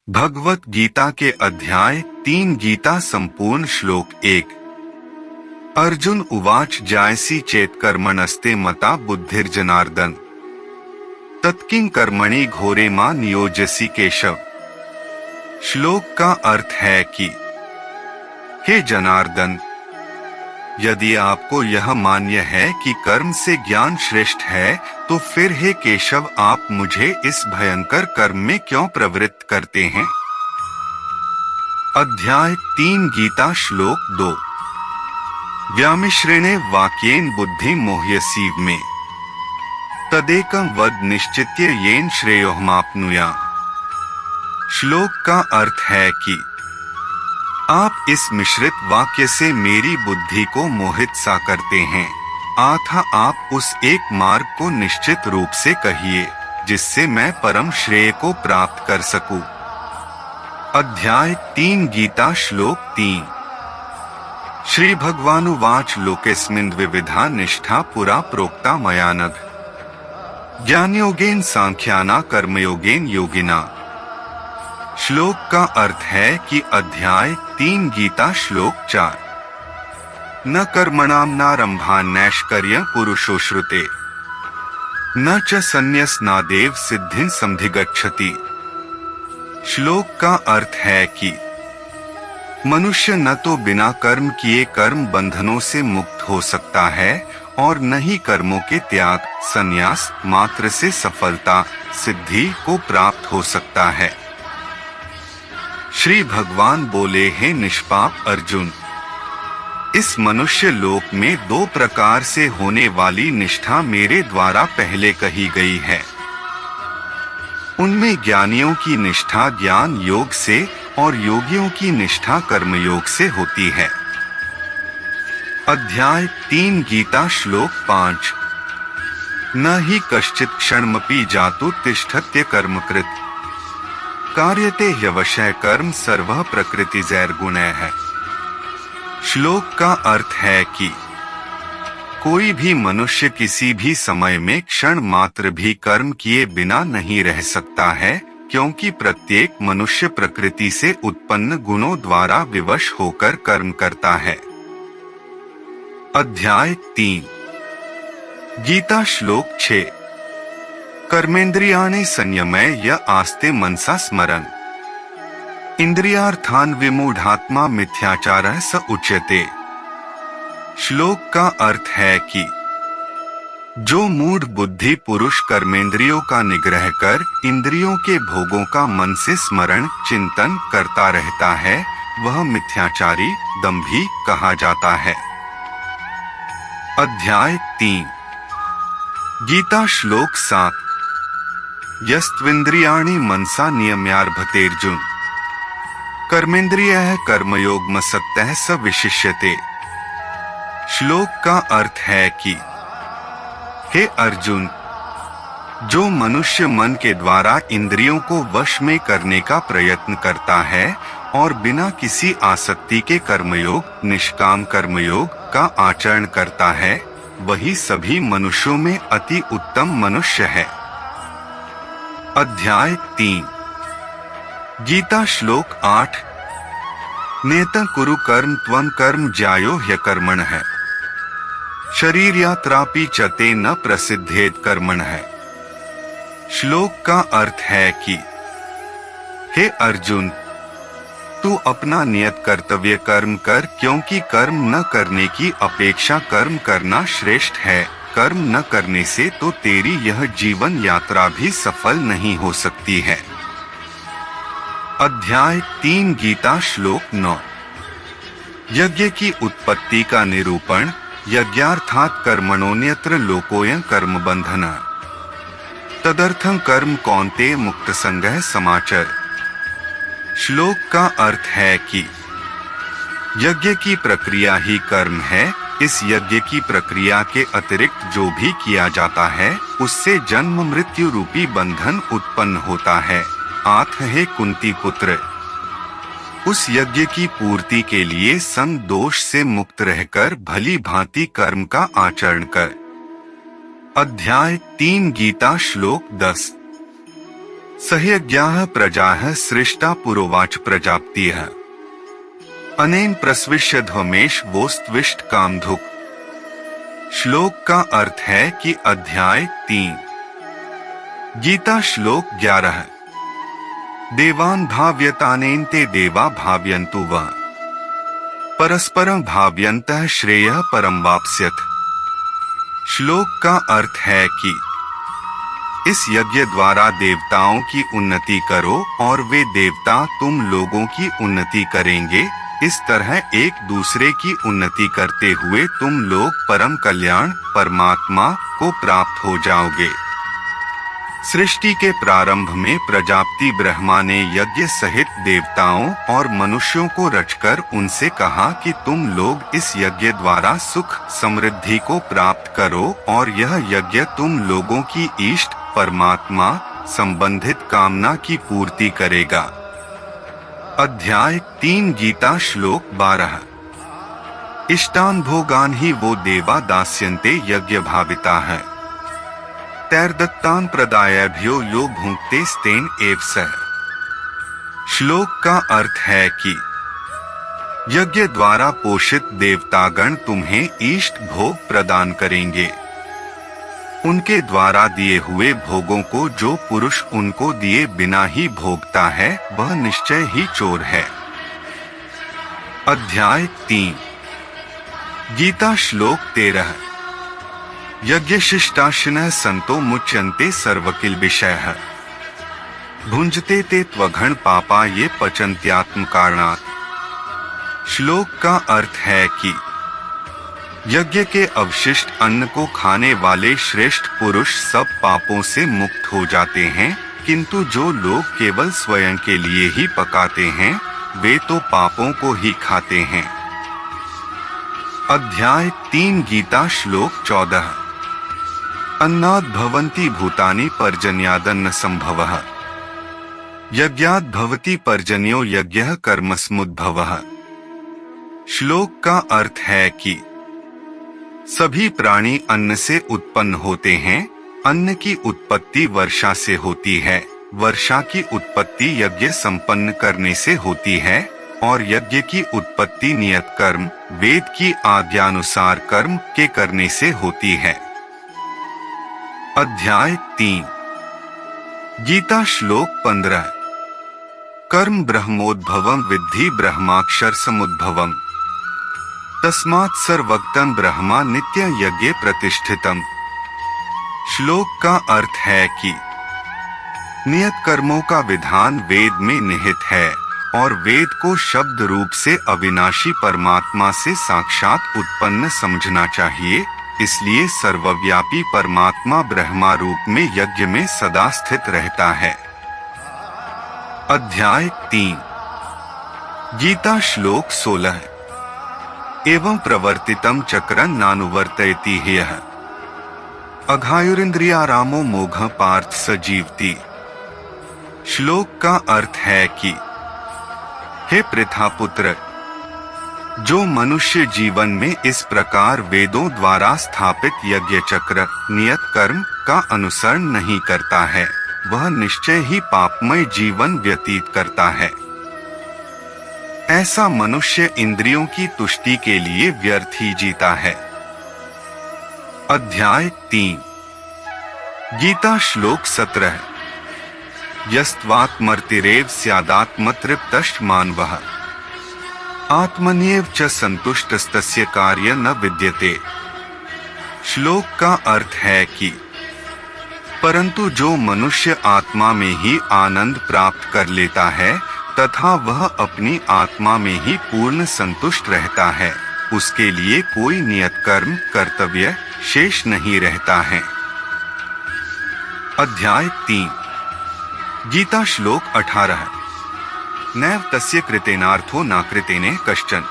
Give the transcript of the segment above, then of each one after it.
भगवत गीता के अध्याय 3 गीता संपूर्ण श्लोक 1। अर्जुन उवाच जायसी चेत कर्मणस्ते मता बुद्धिर्जनार्दन तत्किं कर्मणि घोरे मां नियोजसी केशव। श्लोक का अर्थ है कि हे जनार्दन, यदि आपको यह मान्य है कि कर्म से ज्ञान श्रेष्ठ है, तो फिर हे केशव, आप मुझे इस भयंकर कर्म में क्यों प्रवृत्त करते हैं। अध्याय 3 गीता श्लोक 2। व्यामिश्रेणे वाक्येन बुद्धि मोह्यसीव में तदेकं वद निश्चित्य येन श्रेयोहमाप्नुया। श्लोक का अर्थ है कि आप इस मिश्रित वाक्य से मेरी बुद्धि को मोहित सा करते हैं, अतः आप उस एक मार्ग को निश्चित रूप से कहिए जिससे मैं परम श्रेय को प्राप्त कर सकूं। अध्याय 3 गीता श्लोक 3। श्री भगवानुवाच लोकेस्मिन् द्विविधा निष्ठा पुरा प्रोक्ता मया नघ ज्ञानयोगेन सांख्याना कर्मयोगेन योगिना। श्लोक का अर्थ है कि अध्याय 3 गीता श्लोक 4। न कर्मणाम नारंभान्नैष्कर्य पुरुषो श्रुते न च संन्यसनादेव सिद्धिं समधिगच्छति। श्लोक का अर्थ है कि मनुष्य न तो बिना कर्म किए कर्म बंधनों से मुक्त हो सकता है और न ही कर्मों के त्याग संन्यास मात्र से सफलता सिद्धि को प्राप्त हो सकता है। श्री भगवान बोले, हे निष्पाप अर्जुन, इस मनुष्य लोक में 2 प्रकार से होने वाली निष्ठा मेरे द्वारा पहले कही गई है। उनमें ज्ञानियों की निष्ठा ज्ञान योग से और योगियों की निष्ठा कर्म योग से होती है। अध्याय 3 गीता श्लोक 5। न ही कश्चित् क्षणमपि जातु तिष्ठत्य कर्मकृत् कार्यते ह्यवशः कर्म सर्वः प्रकृतिजैर्गुणैः है। श्लोक का अर्थ है कि कोई भी मनुष्य किसी भी समय में क्षण मात्र भी कर्म किए बिना नहीं रह सकता है, क्योंकि प्रत्येक मनुष्य प्रकृति से उत्पन्न गुणों द्वारा विवश होकर कर्म करता है। अध्याय 3 गीता श्लोक 6। कर्मेन्द्रियाणि संयमय य आस्ते मनसा स्मरन् इंद्रियार्थान विमूढ़ात्मा मिथ्याचारः स उच्यते। श्लोक का अर्थ है कि जो मूढ़ बुद्धि पुरुष कर्मेंद्रियों का निग्रह कर इंद्रियों के भोगों का मन से स्मरण चिंतन करता रहता है, वह मिथ्याचारी दंभी कहा जाता है। अध्याय 3 गीता श्लोक 7। यस्त्विन्द्रियाणि मनसा नियम्यारभतेर्जुन कर्मेन्द्रियः कर्मयोगमसक्तः स विशिष्यते। श्लोक का अर्थ है कि हे अर्जुन, जो मनुष्य मन के द्वारा इंद्रियों को वश में करने का प्रयत्न करता है और बिना किसी आसक्ति के कर्मयोग निष्काम कर्मयोग का आचरण करता है, वही सभी मनुष्यों में अति उत्तम मनुष्य है। अध्याय 3 गीता श्लोक 8। नेतं कुरु कर्म त्वं कर्म ज्यायो ह्यकर्मणः शरीर यात्रापि च ते न प्रसिद्धेत कर्मणः। श्लोक का अर्थ है कि हे अर्जुन, तू अपना नियत कर्तव्य कर्म कर, क्योंकि कर्म न करने की अपेक्षा कर्म करना श्रेष्ठ है। कर्म न करने से तो तेरी यह जीवन यात्रा भी सफल नहीं हो सकती है। अध्याय 3 गीता श्लोक 9। यज्ञ की उत्पत्ति का निरूपण। यज्ञार्थात् कर्मणोऽन्यत्र लोकोऽयं कर्म बंधनः तदर्थं कर्म कौन्तेय मुक्त संगः समाचर। श्लोक का अर्थ है कि यज्ञ की प्रक्रिया ही कर्म है। इस यज्ञ की प्रक्रिया के अतिरिक्त जो भी किया जाता है, उससे जन्म मृत्यु रूपी बंधन उत्पन्न होता है। आथ हे कुंती पुत्र, उस यज्ञ की पूर्ति के लिए संग दोष से मुक्त रहकर भली भांति कर्म का आचरण कर। अध्याय 3 गीता श्लोक 10। सहयज्ञाः प्रजाः सृष्टा पुरोवाच प्रजापतिः अनेन प्रस्विष्यध्वमेश वोस्त्विष्ट कामधुक्। श्लोक का अर्थ है कि अध्याय 3 गीता श्लोक 11 देवान् भाव्यतानेन ते देवा भाव्यन्तु वः परस्परं भाव्यन्तः श्रेयः परं वाप्स्यथ। श्लोक का अर्थ है कि इस यज्ञ द्वारा देवताओं की उन्नति करो और वे देवता तुम लोगों की उन्नति करेंगे। इस तरह एक दूसरे की उन्नति करते हुए तुम लोग परम कल्याण परमात्मा को प्राप्त हो जाओगे। सृष्टि के प्रारंभ में प्रजापति ब्रह्मा ने यज्ञ सहित देवताओं और मनुष्यों को रचकर उनसे कहा कि तुम लोग इस यज्ञ द्वारा सुख समृद्धि को प्राप्त करो और यह यज्ञ तुम लोगों की इष्ट परमात्मा संबंधित कामना की पूर्ति करेगा। अध्याय 3 गीता श्लोक 12 इष्टान भोगान ही वो देवा दास्यन्ते यज्ञ भाविता है तैर्दत्तान प्रदायभ्यो यो भुंक्ते स्तेन एव सह। श्लोक का अर्थ है कि यज्ञ द्वारा पोषित देवतागण तुम्हें इष्ट भोग प्रदान करेंगे। उनके द्वारा दिए हुए भोगों को जो पुरुष उनको दिए बिना ही भोगता है वह निश्चय ही चोर है। अध्याय 3 गीता श्लोक 13 यज्ञशिष्टाशिनः संतो मुच्यन्ते सर्वकिल्बिषयः भुंजते ते त्वघन पापा ये पचन्त्यात्म कारणात्। श्लोक का अर्थ है कि यज्ञ के अवशिष्ट अन्न को खाने वाले श्रेष्ठ पुरुष सब पापों से मुक्त हो जाते हैं, किंतु जो लोग केवल स्वयं के लिए ही पकाते हैं वे तो पापों को ही खाते हैं। अध्याय 3 गीता श्लोक 14 अन्नाद् भवन्ति भूतानि पर्जन्यादन्न संभवः यज्ञाद् भवति पर्जन्यो यज्ञः कर्मसमुद्भवः। श्लोक का अर्थ है कि सभी प्राणी अन्न से उत्पन्न होते हैं। अन्न की उत्पत्ति वर्षा से होती है, वर्षा की उत्पत्ति यज्ञ संपन्न करने से होती है और यज्ञ की उत्पत्ति नियत कर्म वेद की आज्ञानुसार कर्म के करने से होती है। अध्याय 3 गीता श्लोक 15 कर्म ब्रह्मोद्भवम विद्धि ब्रह्माक्षर समुद्भवम तस्मात् सर्वक्तं ब्रह्मा नित्य यज्ञ प्रतिष्ठितम। श्लोक का अर्थ है कि नियत कर्मों का विधान वेद में निहित है और वेद को शब्द रूप से अविनाशी परमात्मा से साक्षात उत्पन्न समझना चाहिए। इसलिए सर्वव्यापी परमात्मा ब्रह्मा रूप में यज्ञ में सदा स्थित रहता है। अध्याय 3 गीता श्लोक 16 एवं प्रवर्तितम चक्रं नानुवर्तयति ह्यः अघायुरिन्द्रियारामो मोघः पार्थ स जीवति। श्लोक का अर्थ है कि हे पृथापुत्र, जो मनुष्य जीवन में इस प्रकार वेदों द्वारा स्थापित यज्ञ चक्र नियत कर्म का अनुसरण नहीं करता है वह निश्चय ही पापमय जीवन व्यतीत करता है। ऐसा मनुष्य इंद्रियों की तुष्टि के लिए व्यर्थ ही जीता है। अध्याय 3 गीता श्लोक 17 यस्त्वात्मर्तिरेव स्यादात्मतृप्तश्च मानवः आत्मन्येव च संतुष्टस्तस्य कार्य न विद्यते। श्लोक का अर्थ है कि परंतु जो मनुष्य आत्मा में ही आनंद प्राप्त कर लेता है तथा वह अपनी आत्मा में ही पूर्ण संतुष्ट रहता है उसके लिए कोई नियत कर्म कर्तव्य शेष नहीं रहता है। अध्याय 3 गीता श्लोक 18 नैव तस्य कृतेनार्थो न कृतेने कश्चन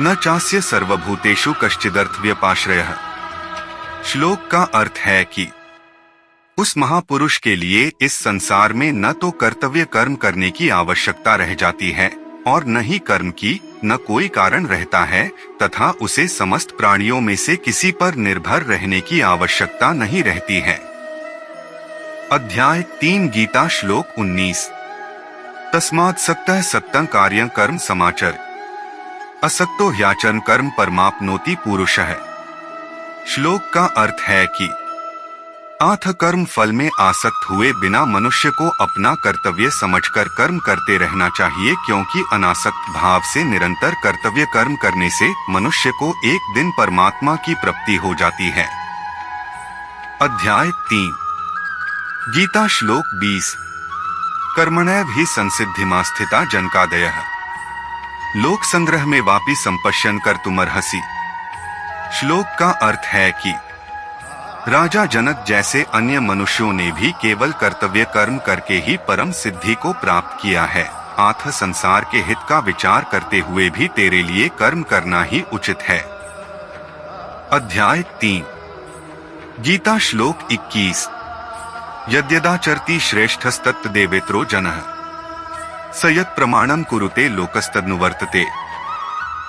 न चास्य सर्वभूतेषु कश्चिदर्थव्यपाश्रयः। श्लोक का अर्थ है कि उस महापुरुष के लिए इस संसार में न तो कर्तव्य कर्म करने की आवश्यकता रह जाती है और न ही कर्म की न कोई कारण रहता है तथा उसे समस्त प्राणियों में से किसी पर निर्भर रहने की आवश्यकता नहीं रहती है। अध्याय 3 गीता श्लोक 19। तस्मात् सक्तः सक्तं कार्यं कर्म समाचर, असक्तो ह्याचरन् कर्म परमाप्नोति पुरुषः। श्लोक का अर्थ है कि आथ कर्म फल में आसक्त हुए बिना मनुष्य को अपना कर्तव्य समझकर कर्म करते रहना चाहिए, क्योंकि अनासक्त भाव से निरंतर कर्तव्य कर्म करने से मनुष्य को एक दिन परमात्मा की प्राप्ति हो जाती है। अध्याय 3 गीता श्लोक 20। कर्मणैव हि संसिद्धिमा स्थिता जनकादयः, लोक संग्रह में वापि संपश्यन कर्तुमर्हसि। श्लोक का अर्थ है कि राजा जनक जैसे अन्य मनुष्यों ने भी केवल कर्तव्य कर्म करके ही परम सिद्धि को प्राप्त किया है। आथ संसार के हित का विचार करते हुए भी तेरे लिए कर्म करना ही उचित है। अध्याय 3 गीता श्लोक 21। यद्यदाचरति श्रेष्ठस्तत्तदेवेतरो जनः, स यत् प्रमाणं कुरुते लोकस्तदनुवर्तते।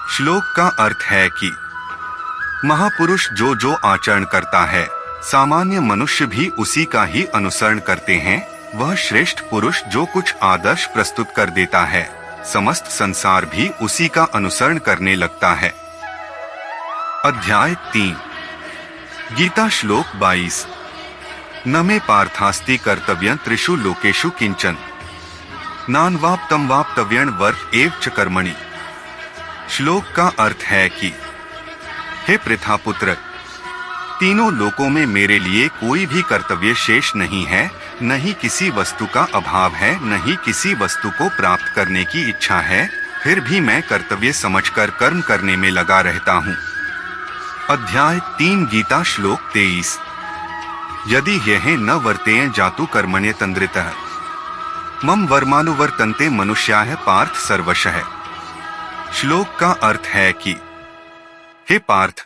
श्लोक का अर्थ है कि महापुरुष जो जो आचरण करता है, सामान्य मनुष्य भी उसी का ही अनुसरण करते हैं। वह श्रेष्ठ पुरुष जो कुछ आदर्श प्रस्तुत कर देता है, समस्त संसार भी उसी का अनुसरण करने लगता है। अध्याय 3 गीता श्लोक 22। न मे पार्थास्ति कर्तव्यं त्रिषु लोकेषु किंचन, नान्वाप्तं वाप्तव्यं वर्त एव च कर्मणि। श्लोक का अर्थ है कि हे पृथापुत्र, तीनों लोकों में मेरे लिए कोई भी कर्तव्य शेष नहीं है। न ही किसी वस्तु का अभाव है, न ही किसी वस्तु को प्राप्त करने की इच्छा है, फिर भी मैं कर्तव्य समझकर कर्म करने में लगा रहता हूँ। अध्याय 3 गीता श्लोक 23। यदि यह न वर्तेयं जातु कर्मण्य तंद्रितः, मम वर्मानुवर्तन्ते मनुष्याः पार्थ सर्वशः। श्लोक का अर्थ है कि हे पार्थ,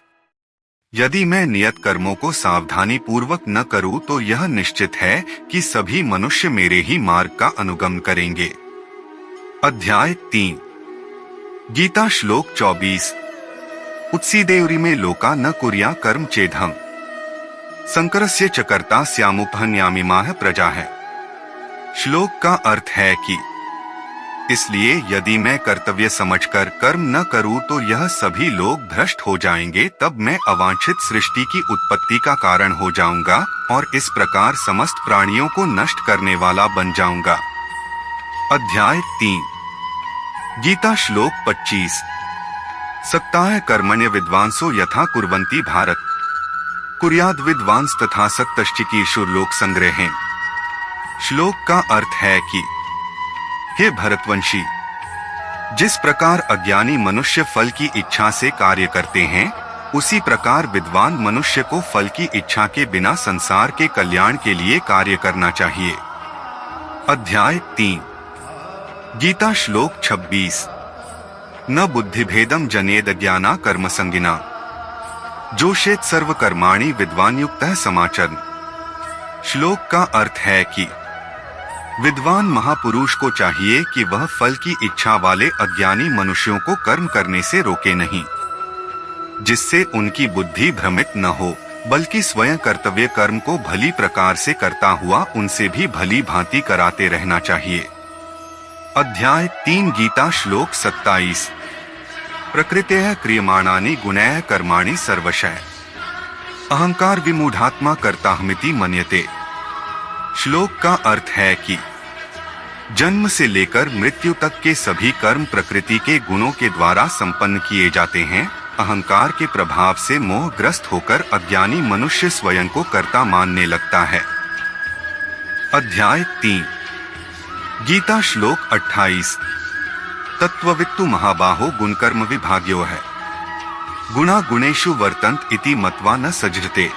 यदि मैं नियत कर्मों को सावधानी पूर्वक न करूं तो यह निश्चित है कि सभी मनुष्य मेरे ही मार्ग का अनुगमन करेंगे। अध्याय 3 गीता श्लोक 24। उत्सीदेवरी में लोका न कुर्या कर्म चेदहम, संकरस्य च कर्ता स्यामुपहन्यामिमाः प्रजाः। श्लोक का अर्थ है कि इसलिए यदि मैं कर्तव्य समझकर कर्म न करूं तो यह सभी लोग भ्रष्ट हो जाएंगे, तब मैं अवांछित सृष्टि की उत्पत्ति का कारण हो जाऊंगा और इस प्रकार समस्त प्राणियों को नष्ट करने वाला बन जाऊंगा। अध्याय 3 गीता श्लोक 25। सक्ताः कर्मण्य विद्वांसो यथा कुर्वन्ति भारत, कुर्याद् विद्वांस तथा सक्तश्चिकीर्षुर् लोक संग्रहें। श्लोक का अर्थ है कि हे भरतवंशी, जिस प्रकार अज्ञानी मनुष्य फल की इच्छा से कार्य करते हैं, उसी प्रकार विद्वान मनुष्य को फल की इच्छा के बिना संसार के कल्याण के लिए कार्य करना चाहिए। अध्याय 3 गीता श्लोक 26। न बुद्धिभेदम जनेद ज्ञाना कर्म संगिना, जोषेत सर्व कर्माणि विद्वान युक्तः समाचरन्। श्लोक का अर्थ है कि विद्वान महापुरुष को चाहिए कि वह फल की इच्छा वाले अज्ञानी मनुष्यों को कर्म करने से रोके नहीं, जिससे उनकी बुद्धि भ्रमित न हो, बल्कि स्वयं कर्तव्य कर्म को भली प्रकार से करता हुआ उनसे भी भली भांति कराते रहना चाहिए। अध्याय 3 गीता श्लोक 27। प्रकृतेः क्रियमाणानि गुणैः कर्माणि सर्वशः, अहंकार विमूढ़ात्मा कर्ताहमिति मन्यते। श्लोक का अर्थ है कि जन्म से लेकर मृत्यु तक के सभी कर्म प्रकृति के गुणों के द्वारा संपन्न किए जाते हैं। अहंकार के प्रभाव से मोहग्रस्त होकर अज्ञानी मनुष्य स्वयं को कर्ता मानने लगता है। अध्याय 3 गीता श्लोक 28। तत्त्ववित्तु महाबाहो गुणकर्म विभाग्यो है, गुणा गुणेषु वर्तन्त इति मत्वा न सज्जते।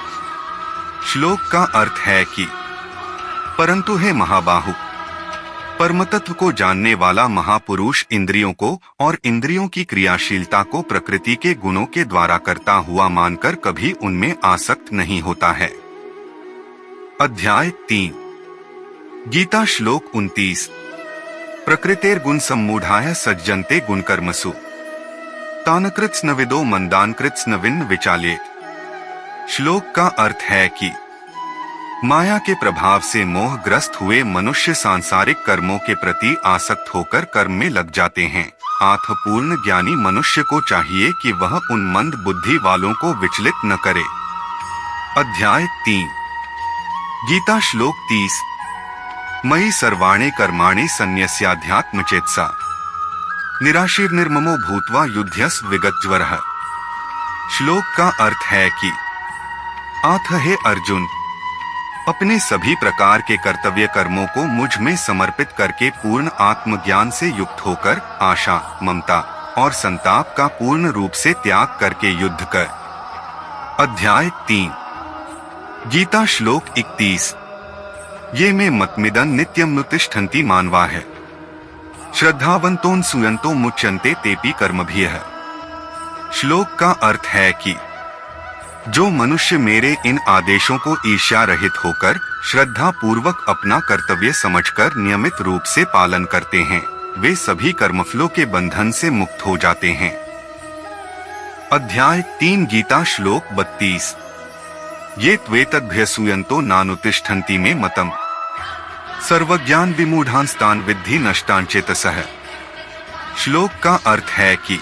श्लोक का अर्थ है कि परंतु हे महाबाहु, परमतत्व को जानने वाला महापुरुष इंद्रियों को और इंद्रियों की क्रियाशीलता को प्रकृति के गुणों के द्वारा करता हुआ मानकर कभी उनमें आसक्त नहीं होता है। अध्याय 3 गीता श्लोक 29। प्रकृतेर गुण सम्मूढ़ाः सज्जन्ते गुणकर्मसु, तान् कृत्स्नविदो मंदान् कृत्स्नविन् विचाल्येत। श्लोक का अर्थ है कि माया के प्रभाव से मोहग्रस्त हुए मनुष्य सांसारिक कर्मों के प्रति आसक्त होकर कर्म में लग जाते हैं। आत्मपूर्ण ज्ञानी मनुष्य को चाहिए कि वह उन मंद बुद्धि वालों को विचलित न करे। अध्याय 3 गीता श्लोक 30 मयि सर्वाणि कर्माणि सन्न्यस्याध्यात्मचेतसा निराशीर्निर्ममो भूत्वा युध्यस् विगतज्वरः। श्लोक का अर्थ है कि आथ हे अर्जुन, अपने सभी प्रकार के कर्तव्य कर्मों को मुझ में समर्पित करके पूर्ण आत्मज्ञान से युक्त होकर आशा, ममता और संताप का पूर्ण रूप से त्याग करके युद्ध कर। अध्याय 3 गीता श्लोक 31 ये मे मतमिदं नित्यं नुतिष्ठन्ति मानवा है श्रद्धावंतों सुयंतो मुच्यन्ते तेपि कर्मभिः। श्लोक का अर्थ है कि जो मनुष्य मेरे इन आदेशों को ईर्ष्या रहित होकर श्रद्धा पूर्वक अपना कर्तव्य समझकर नियमित रूप से पालन करते हैं, वे सभी कर्मफलों के बंधन से मुक्त हो जाते हैं। अध्याय 3 गीता श्लोक 32 ये त्वेतद्भ्यसूयन्तो नानुतिष्ठन्ति मे मतम् सर्वज्ञान विमूढ़ांस्तान् विद्धि नष्टान् चेतसः। श्लोक का अर्थ है कि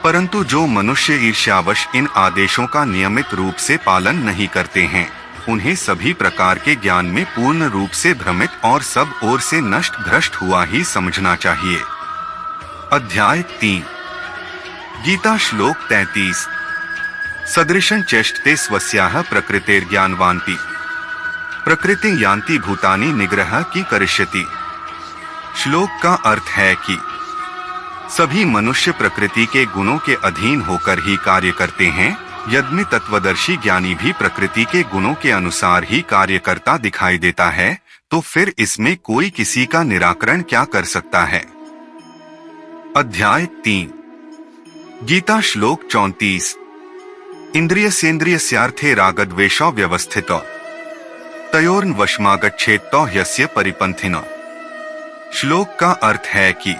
परंतु जो मनुष्य ईर्ष्यावश इन आदेशों का नियमित रूप से पालन नहीं करते हैं, उन्हें सभी प्रकार के ज्ञान में पूर्ण रूप से भ्रमित और सब ओर से नष्ट भ्रष्ट हुआ ही समझना चाहिए। अध्याय 3 गीता श्लोक 33 सदृशं चेष्टते स्वस्याः प्रकृतेर्ज्ञानवान्ति प्रकृति यान्ति भूतानि निग्रह की करिष्यति। श्लोक का अर्थ है कि सभी मनुष्य प्रकृति के गुणों के अधीन होकर ही कार्य करते हैं। यद्यपि तत्वदर्शी ज्ञानी भी प्रकृति के गुणों के अनुसार ही कार्य करता दिखाई देता है, तो फिर इसमें कोई किसी का निराकरण क्या कर सकता है। अध्याय 3 गीता श्लोक 34 इंद्रियस्येन्द्रियस्यार्थे रागद्वेषौ व्यवस्थितौ तयोर्न वशमागच्छेत्तौ ह्यस्य परिपन्थिनः। श्लोक का अर्थ है कि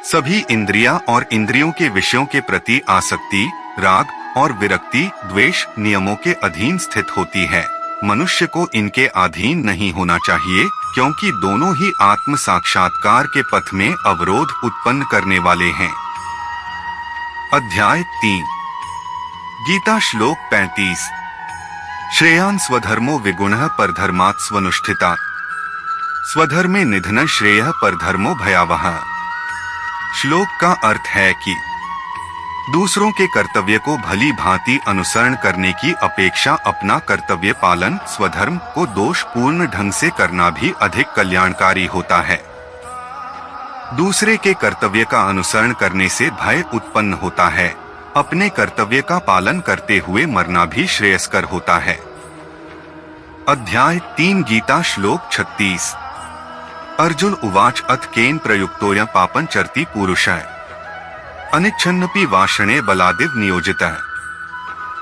सभी इंद्रियां और इंद्रियों के विषयों के प्रति आसक्ति, राग और विरक्ति द्वेष नियमों के अधीन स्थित होती है। मनुष्य को इनके अधीन नहीं होना चाहिए, क्योंकि दोनों ही आत्म साक्षात्कार के पथ में अवरोध उत्पन्न करने वाले हैं। अध्याय 3 गीता श्लोक 35 श्रेयान् स्वधर्मो विगुणः परधर्मात् स्वनुष्ठितात् स्वधर्मे निधनं श्रेयः परधर्मो भयावहः। श्लोक का अर्थ है कि दूसरों के कर्तव्य को भली भांति अनुसरण करने की अपेक्षा अपना कर्तव्य पालन स्वधर्म को दोषपूर्ण ढंग से करना भी अधिक कल्याणकारी होता है। दूसरे के कर्तव्य का अनुसरण करने से भय उत्पन्न होता है। अपने कर्तव्य का पालन करते हुए मरना भी श्रेयस्कर होता है। अध्याय 3 गीता श्लोक 36 अर्जुन उवाच अथ केन प्रयुक्तोऽयं पापं चरति पुरुषः अनिच्छन्नपि वाषणे बलादिव नियोजितः।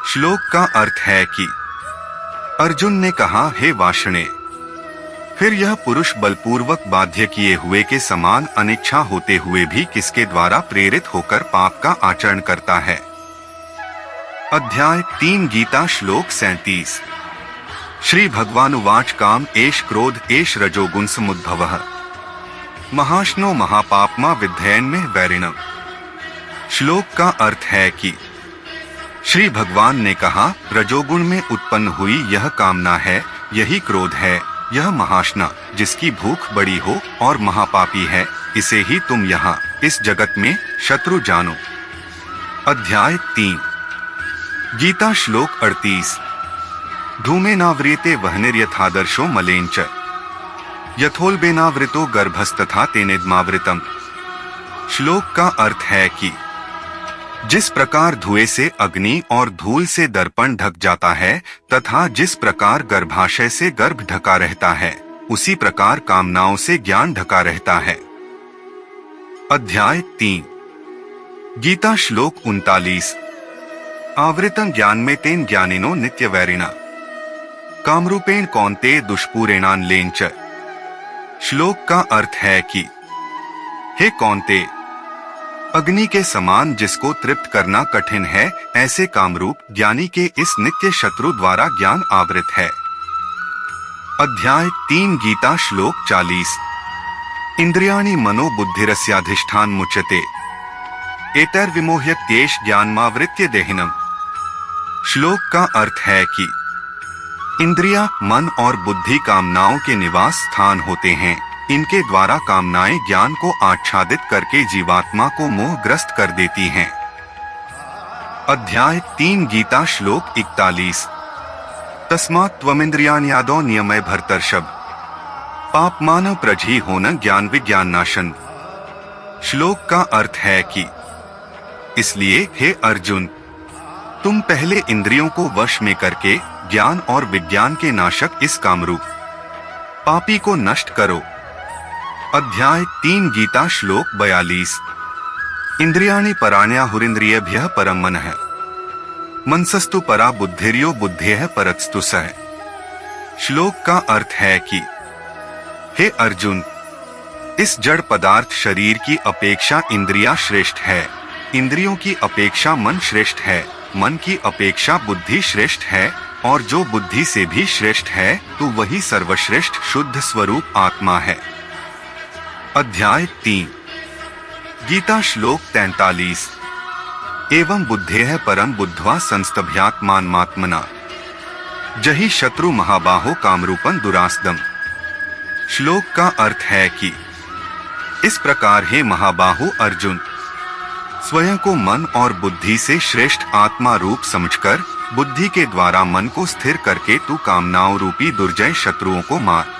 श्लोक का अर्थ है कि अर्जुन ने कहा, हे वाषणे, फिर यह पुरुष बलपूर्वक बाध्य किए हुए के समान अनिच्छा होते हुए भी किसके द्वारा प्रेरित होकर पाप का आचरण करता है। अध्याय 3 गीता श्लोक 37 श्री भगवानुवाच काम एष क्रोध एष रजोगुण समुद्भवः महाश्नो महापापमा विद्धयन् में वैरिणम्। श्लोक का अर्थ है कि श्री भगवान ने कहा, रजोगुण में उत्पन्न हुई यह कामना है, यही क्रोध है, यह महाश्ना जिसकी भूख बड़ी हो और महापापी है, इसे ही तुम यहाँ इस जगत में शत्रु जानो। अध्याय 3 गीता श्लोक 38 धूमेनाव्रियते वह्निर्यथादर्शो मलेन च यथोल्बेनावृतो गर्भस्तथा तेनेदमावृतम्। श्लोक का अर्थ है कि जिस प्रकार धुएं से अग्नि और धूल से दर्पण ढक जाता है तथा जिस प्रकार गर्भाशय से गर्भ ढका रहता है, उसी प्रकार कामनाओं से ज्ञान ढका रहता है। अध्याय 3 गीता श्लोक 39 आवृतं ज्ञान में तेन ज्ञानिनो नित्य वैरिणा कामरूपेण कौन्तेय दुष्पूरेणान लेंच। श्लोक का अर्थ है कि हे कौन्तेय, अग्नि के समान जिसको तृप्त करना कठिन है, ऐसे कामरूप ज्ञानी के इस नित्य शत्रु द्वारा ज्ञान आवृत है। अध्याय 3 गीता श्लोक 40। इंद्रियाणि मनो बुद्धिरस्याधिष्ठान मुच्यते एतैर्विमोह्यत्येष ज्ञानमावृत्य देहिनम्। श्लोक का अर्थ है कि इंद्रियां, मन और बुद्धि कामनाओं के निवास स्थान होते हैं। इनके द्वारा कामनाएं ज्ञान को आच्छादित करके जीवात्मा को मोहग्रस्त कर देती हैं। अध्याय 3 गीता श्लोक 41। तस्मात् त्वमिन्द्रियाण्यादौ नियमय भर्तर्षभ पापमान प्रजी होन ज्ञान विज्ञान नाशन। श्लोक का अर्थ है कि इसलिए हे अर्जुन, तुम पहले इंद्रियों को वश में करके ज्ञान और विज्ञान के नाशक इस कामरूप पापी को नष्ट करो। अध्याय 3 गीता श्लोक 42। इंद्रियाणि पराण्याहुरिन्द्रियेभ्यः परं मनः मनसस्तु परा बुद्धिर्यो बुद्धेः परस्तु सः। श्लोक का अर्थ है कि हे अर्जुन, इस जड़ पदार्थ शरीर की अपेक्षा इंद्रियां श्रेष्ठ है, इंद्रियों की अपेक्षा मन श्रेष्ठ है, मन की अपेक्षा बुद्धि श्रेष्ठ है, और जो बुद्धि से भी श्रेष्ठ है तो वही सर्वश्रेष्ठ शुद्ध स्वरूप आत्मा है। अध्याय 3 गीता श्लोक 43। एवं बुद्धेः परम बुद्ध्वा संस्तभ्यात्मात्मना जहि शत्रु महाबाहो कामरूपं दुरासदम्। श्लोक का अर्थ है कि इस प्रकार हे महाबाहु अर्जुन, स्वयं को मन और बुद्धि से श्रेष्ठ आत्मा रूप समझकर बुद्धि के द्वारा मन को स्थिर करके तू कामनाओं रूपी दुर्जय शत्रुओं को मार।